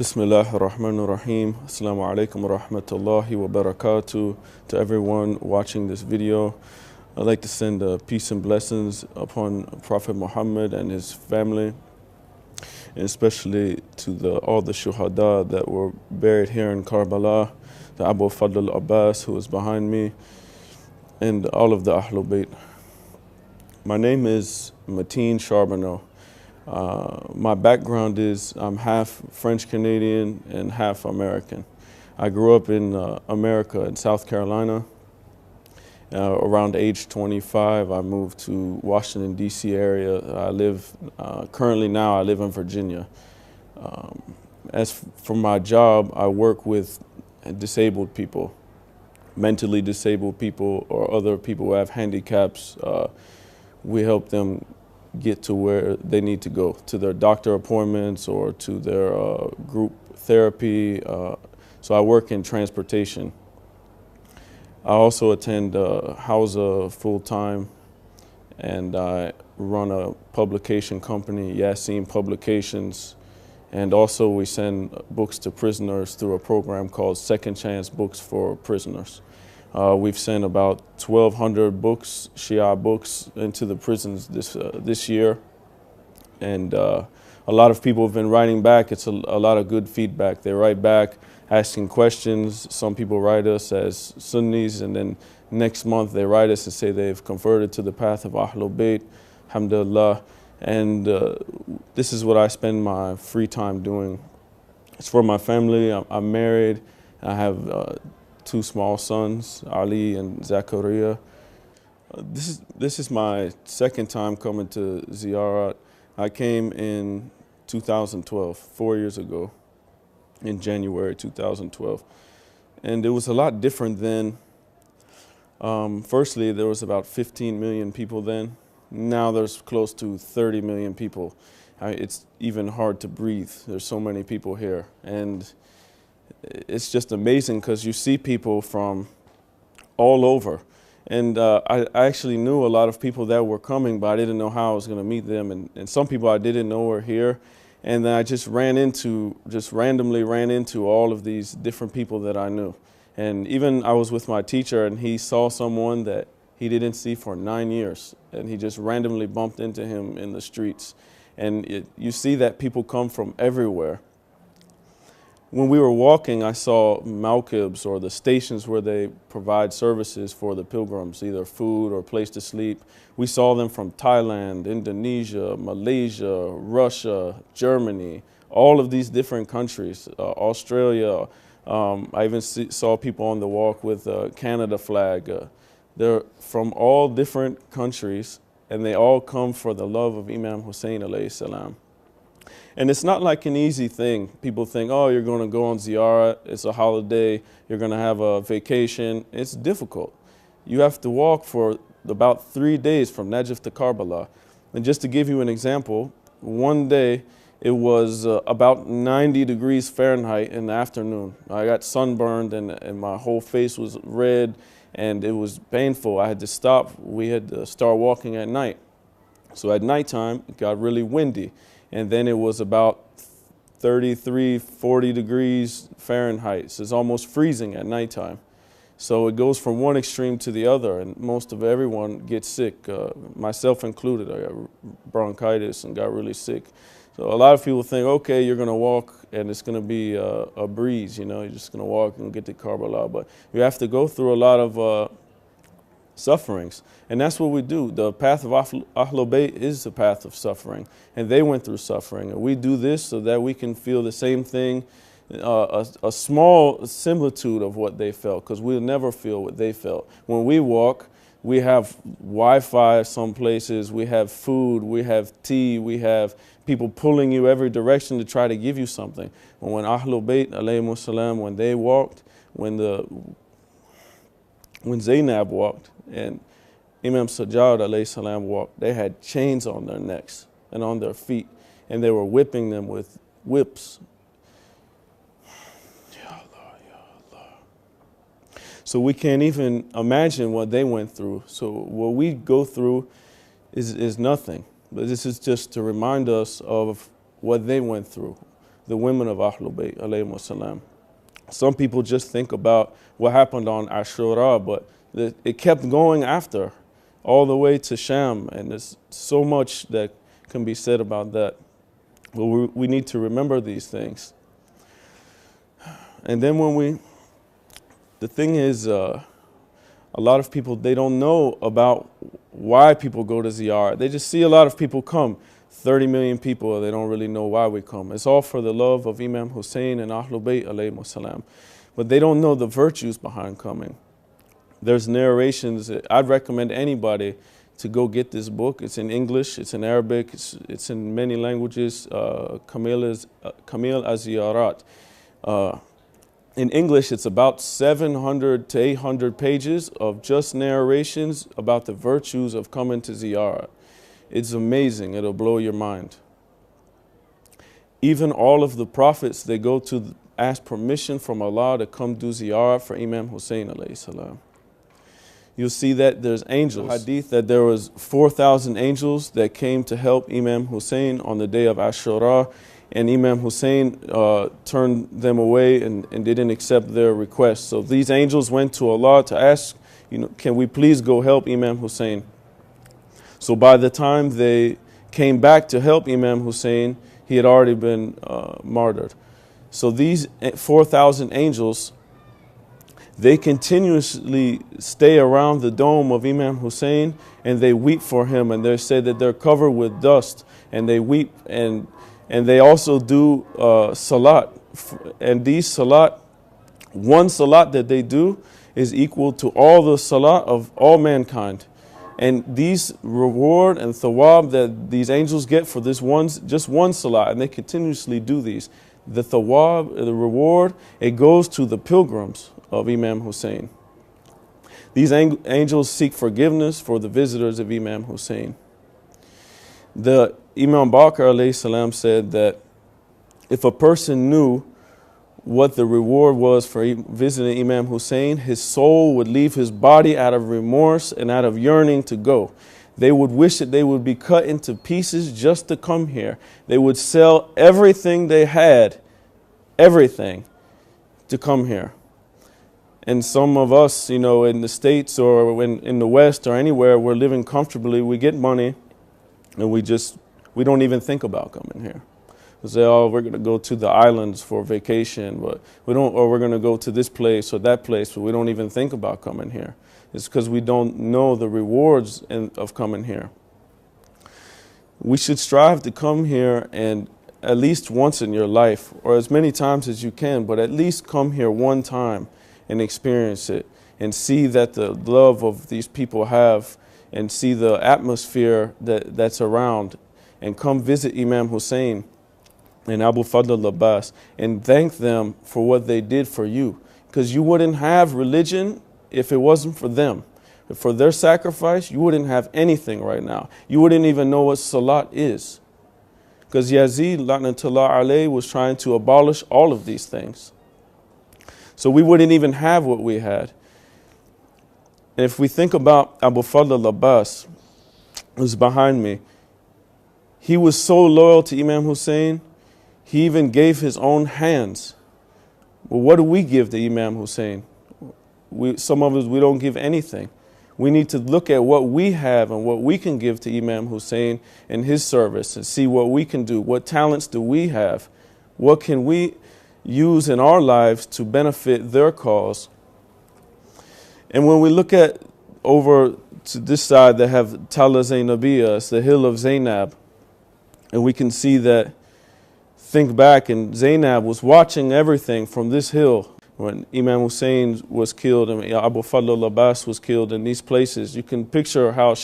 Bismillah ar-Rahman ar-Rahim. Assalamu alaikum wa rahmatullahi wa barakatuh to everyone watching this video. I'd like to send peace and blessings upon Prophet Muhammad and his family, and especially to all the shuhada that were buried here in Karbala, the Abu Fadl Abbas who is behind me, and all of the Ahlul Bayt. My name is Mateen Charbonneau. My background is I'm half French Canadian and half American. I grew up in America, in South Carolina. Around age 25, I moved to Washington, D.C. area. I live, currently now I live in Virginia. As for my job, I work with disabled people, mentally disabled people or other people who have handicaps. We help them get to where they need to go, to their doctor appointments or to their group therapy. So I work in transportation. I also attend Hausa full-time, and I run a publication company, Yasin Publications, and also we send books to prisoners through a program called Second Chance Books for Prisoners. We've sent about 1,200 books, Shia books, into the prisons this year. And a lot of people have been writing back. It's a lot of good feedback. They write back asking questions. Some people write us as Sunnis, and then next month they write us and say they've converted to the path of Ahlul Bayt, alhamdulillah. And this is what I spend my free time doing. It's for my family. I'm married. I have two small sons, Ali and Zakaria. This is my second time coming to Ziyarat. I came in 2012, 4 years ago, in January 2012. And it was a lot different then. Firstly, there was about 15 million people then. Now there's close to 30 million people. It's even hard to breathe. There's so many people here. And it's just amazing because you see people from all over. And I actually knew a lot of people that were coming, but I didn't know how I was going to meet them. And some people I didn't know were here. And then I just randomly ran into all of these different people that I knew. And even I was with my teacher, and he saw someone that he didn't see for 9 years. And he just randomly bumped into him in the streets. And you see that people come from everywhere. When we were walking, I saw mawqibs, or the stations where they provide services for the pilgrims, either food or place to sleep. We saw them from Thailand, Indonesia, Malaysia, Russia, Germany, all of these different countries, Australia. I even saw people on the walk with a Canada flag. They're from all different countries, and they all come for the love of Imam Hussain alayhi salam. And it's not like an easy thing. People think, oh, you're going to go on Ziyarat, it's a holiday, you're going to have a vacation. It's difficult. You have to walk for about 3 days from Najaf to Karbala. And just to give you an example, one day it was about 90 degrees Fahrenheit in the afternoon. I got sunburned, and my whole face was red, and it was painful. I had to stop. We had to start walking at night. So at nighttime, it got really windy. And then it was about 33, 40 degrees Fahrenheit. So it's almost freezing at nighttime. So it goes from one extreme to the other, and most of everyone gets sick, myself included. I got bronchitis and got really sick. So a lot of people think, okay, you're going to walk and it's going to be a breeze, you know, you're just going to walk and get to Karbala. But you have to go through a lot of sufferings. And that's what we do. The path of Ahlul Bayt is the path of suffering. And they went through suffering. And we do this so that we can feel the same thing, a small similitude of what they felt, because we'll never feel what they felt. When we walk, we have Wi-Fi some places, we have food, we have tea, we have people pulling you every direction to try to give you something. And when Ahlul Bayt, alayhimus salam, when they walked, when Zainab walked, and Imam Sajjad alayhi salam walked, they had chains on their necks and on their feet, and they were whipping them with whips. Ya Allah, Ya Allah. So we can't even imagine what they went through. So what we go through is nothing. But this is just to remind us of what they went through. the women of Ahlul Bayt alayhi salam. Some people just think about what happened on Ashura, but it kept going after, all the way to Sham, and there's so much that can be said about that. But we need to remember these things. And then the thing is, a lot of people, they don't know about why people go to Ziyarat. They just see a lot of people come, 30 million people, they don't really know why we come. It's all for the love of Imam Hussain and Ahlul Bayt alayhi salam. But they don't know the virtues behind coming. There's narrations. I'd recommend anybody to go get this book. It's in English, it's in Arabic, it's in many languages. Kamil az-Ziyarat. In English, it's about 700 to 800 pages of just narrations about the virtues of coming to Ziyarat. It's amazing. It'll blow your mind. Even all of the prophets, they go to ask permission from Allah to come do Ziyarat for Imam Hussain alayhi salam. You'll see that there's angels. Hadith that there was 4,000 angels that came to help Imam Hussain on the day of Ashura, and Imam Hussain turned them away and didn't accept their request. So these angels went to Allah to ask, can we please go help Imam Hussain? So by the time they came back to help Imam Hussain, he had already been martyred. So these 4,000 angels, they continuously stay around the dome of Imam Hussain, and they weep for him, and they say that they're covered with dust, and they weep, and they also do salat. And these salat, one salat that they do is equal to all the salat of all mankind. And these reward and thawab that these angels get for this just one salat, and they continuously do these. The thawab, the reward, it goes to the pilgrims of Imam Hussain. These angels seek forgiveness for the visitors of Imam Hussain. The Imam Baqir alayhi salam said that if a person knew what the reward was for visiting Imam Hussain, his soul would leave his body out of remorse and out of yearning to go. They would wish that they would be cut into pieces just to come here. They would sell everything they had, everything, to come here. And some of us, in the States or in the West or anywhere, we're living comfortably. We get money, and we don't even think about coming here. We say, oh, we're going to go to the islands for vacation, but or we're going to go to this place or that place, but we don't even think about coming here. It's because we don't know the rewards of coming here. We should strive to come here, and at least once in your life, or as many times as you can, but at least come here one time and experience it and see that the love of these people have, and see the atmosphere that's around, and come visit Imam Hussain and Abu Fadl al-Abbas and thank them for what they did for you. Because you wouldn't have religion if it wasn't for them. For their sacrifice, you wouldn't have anything right now. You wouldn't even know what salat is. Because Yazid, la'natullah alayhi, was trying to abolish all of these things. So we wouldn't even have what we had. And if we think about Abu Fadl al-Abbas, who's behind me, he was so loyal to Imam Hussain, he even gave his own hands. Well, what do we give to Imam Hussain? Some of us, we don't give anything. We need to look at what we have and what we can give to Imam Hussain in his service and see what we can do. What talents do we have? What can we use in our lives to benefit their cause? And when we look at over to this side that have Tala Zainabiyya, it's the hill of Zainab, and we can see that, think back, and Zainab was watching everything from this hill when Imam Hussain was killed and Abu Fadl al-Abbas was killed in these places. You can picture how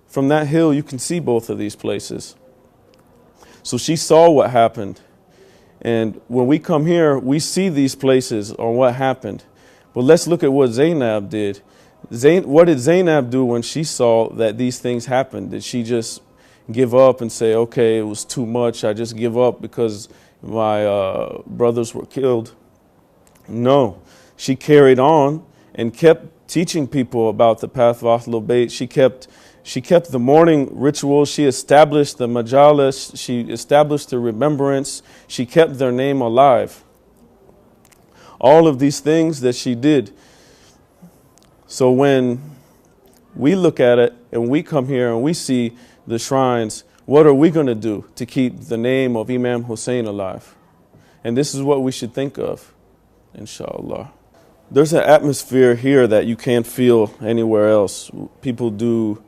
from that hill, you can see both of these places. So she saw what happened. And when we come here, we see these places on what happened. But let's look at what Zainab did. What did Zainab do when she saw that these things happened? Did she just give up and say, okay, it was too much, I just give up because my brothers were killed? No, she carried on and kept teaching people about the path of Ahlul Bayt. She kept the morning rituals. She established the majalis. She established the remembrance. She kept their name alive. All of these things that she did. So when we look at it and we come here and we see the shrines, what are we going to do to keep the name of Imam Hussain alive? And this is what we should think of, inshallah. There's an atmosphere here that you can't feel anywhere else. People do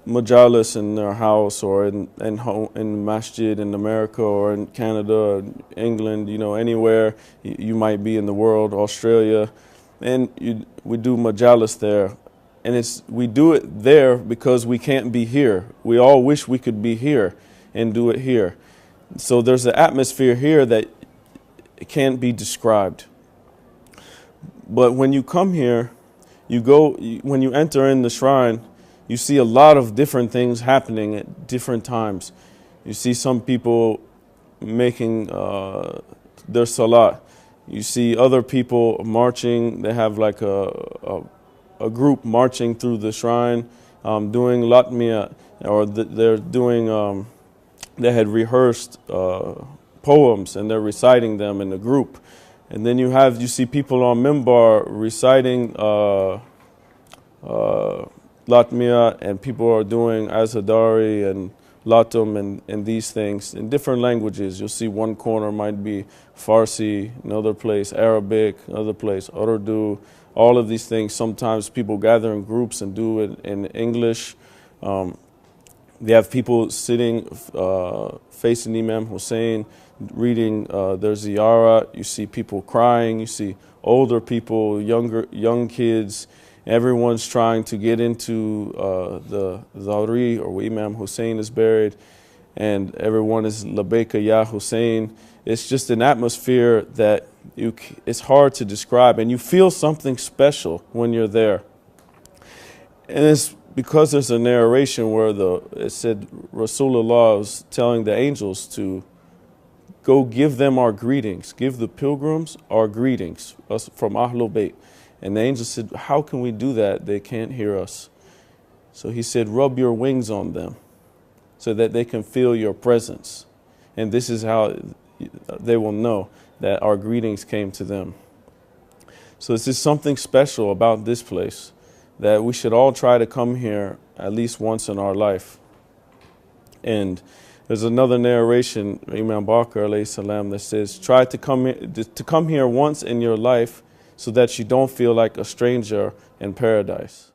majalis in their house or in masjid in America or in Canada or England, anywhere you might be in the world, Australia. And we do majalis there. And we do it there because we can't be here. We all wish we could be here and do it here. So there's an atmosphere here that it can't be described. But when you come here, when you enter in the shrine, you see a lot of different things happening at different times. You see some people making their salat. You see other people marching. They have like a group marching through the shrine, doing latmiya, or they're doing. They had rehearsed poems and they're reciting them in a group. And then you see people on mimbar reciting latmiya, and people are doing azadari and latum and these things in different languages. You'll see one corner might be Farsi, another place Arabic, another place Urdu. All of these things, sometimes people gather in groups and do it in English. They have people sitting facing Imam Hussain, reading their Ziyarat. You see people crying. You see older people, young kids. Everyone's trying to get into the Zawri, or where Imam Hussain is buried, and everyone is Labayka Ya Hussain. It's just an atmosphere that it's hard to describe, and you feel something special when you're there. And it's because there's a narration where it said Rasulullah was telling the angels to go give them our greetings, give the pilgrims our greetings, us from Ahlul Bayt. And the angel said, how can we do that? They can't hear us. So he said, rub your wings on them so that they can feel your presence. And this is how they will know that our greetings came to them. So this is something special about this place, that we should all try to come here at least once in our life. And there's another narration, Imam Bakr alayhi salam, that says, try to come here once in your life so that you don't feel like a stranger in paradise.